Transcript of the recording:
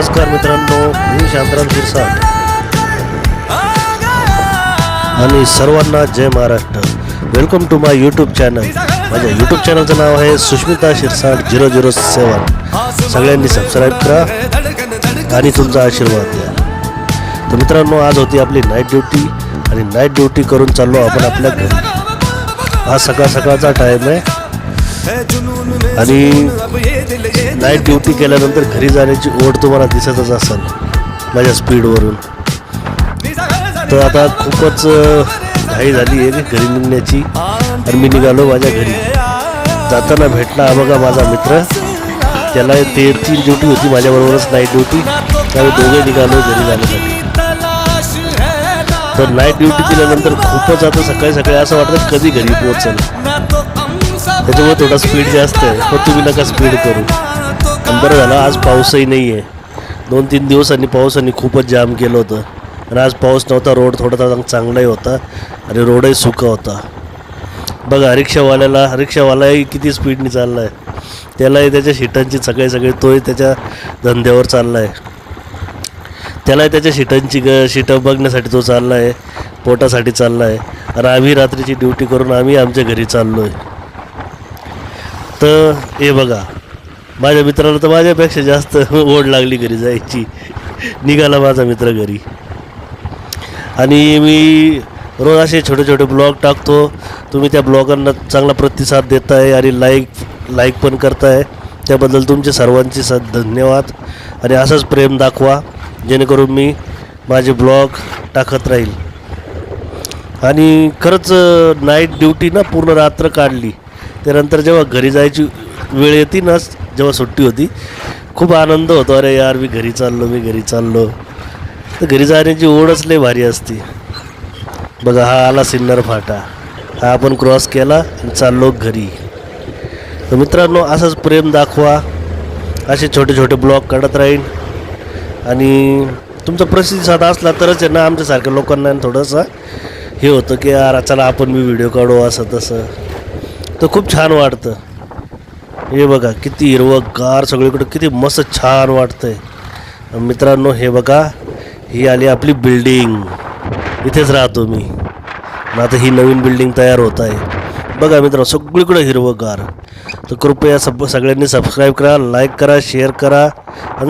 नमस्कार मित्रांनो, मी शांताराम शिरसाट आणि सर्वांना जय Maharashtra. Welcome to my YouTube channel. माझ्या यूट्यूब चॅनलचं नाव आहे सुष्मिता शिरसाट 007. सगळ्यांनी सबस्क्राईब करा आणि तुमचा आशीर्वाद द्या. तर मित्रांनो, आज होती आपली नाईट ड्युटी आणि नाईट ड्युटी करून चाललो आपण आपल्या घरी. आज सकाळचा टाईम आहे आणि नाईट ड्युटी केल्यानंतर घरी जाण्याची ओढ तुम्हाला दिसतच असेल माझ्या स्पीडवरून. तर आता खूपच घाई झाली आहे घरी निघण्याची आणि मी निघालो माझ्या घरी. जाताना भेटला हा बघा माझा मित्र, त्याला ते 3 ड्युटी होती माझ्याबरोबरच नाईट ड्युटी, त्यावेळी दोघे निघालो घरी जाण्यासाठी. तर नाईट ड्युटी केल्यानंतर खूपच आता सकाळी असं वाटतं कधी घरी पोहोचेल, त्याच्यामुळे थोडा स्पीड जास्त आहे. पण तुम्ही नका स्पीड करू. बरं झालं आज पाऊसही नाही आहे. 2-3 दिवसांनी पावसाने खूपच जाम केलं होतं आणि आज पाऊस नव्हता. रोड थोडा चांगलाही होता आणि रोडही सुका होता. बघा रिक्षावालाही किती स्पीडने चालला आहे. त्यालाही त्याच्या शिटांची सगळे तोही त्याच्या धंद्यावर चालला आहे. त्यालाही त्याच्या शिटं बघण्यासाठी तो चालला आहे, पोटासाठी चालला आहे. आणि आम्ही रात्रीची ड्युटी करून आम्ही आमच्या घरी चाललो आहे. तर हे बघा, माझ्या मित्राला तर माझ्यापेक्षा जास्त ओढ लागली घरी जायची. निघाला माझा मित्र घरी. आणि मी रोज असे छोटे ब्लॉग टाकतो. तुम्ही त्या ब्लॉगांना चांगला प्रतिसाद देताय आणि लाईक पण करताय, त्याबद्दल तुमचे सर्वांचे धन्यवाद. आणि असंच प्रेम दाखवा जेणेकरून मी माझे ब्लॉग टाकत राहील. आणि खरंच नाईट ड्युटी ना पूर्ण रात्र काढली. त्यानंतर जेव्हा घरी जायची वेळ येते ना, जेव्हा सुट्टी होती, खूप आनंद होतो. अरे यार, मी घरी चाललो. तर घरी जाण्याची ओढच लय भारी असते. बघा, हा आला सिन्नर फाटा, हा आपण क्रॉस केला आणि चाललो घरी. तर मित्रांनो, असंच प्रेम दाखवा. असे छोटे ब्लॉग काढत राहीन आणि तुमचा प्रतिसाद असला तरच आहे ना आमच्यासारख्या लोकांना थोडंसं हे होतं की यार चला आपण मी व्हिडिओ काढू असं तसं. तर खूप छान वाटतं. हे बघा किती हिरवंगार सगळीकडं, किती मस्त छान वाटतंय. मित्रांनो हे बघा, ही आली आपली बिल्डिंग. इथेच राहतो मी. आता ही नवीन बिल्डिंग तयार होत आहे. बघा मित्रांनो, सगळीकडं हिरवंगार. तर कृपया सगळ्यांनी सबस्क्राईब करा, लाईक करा, शेअर करा आणि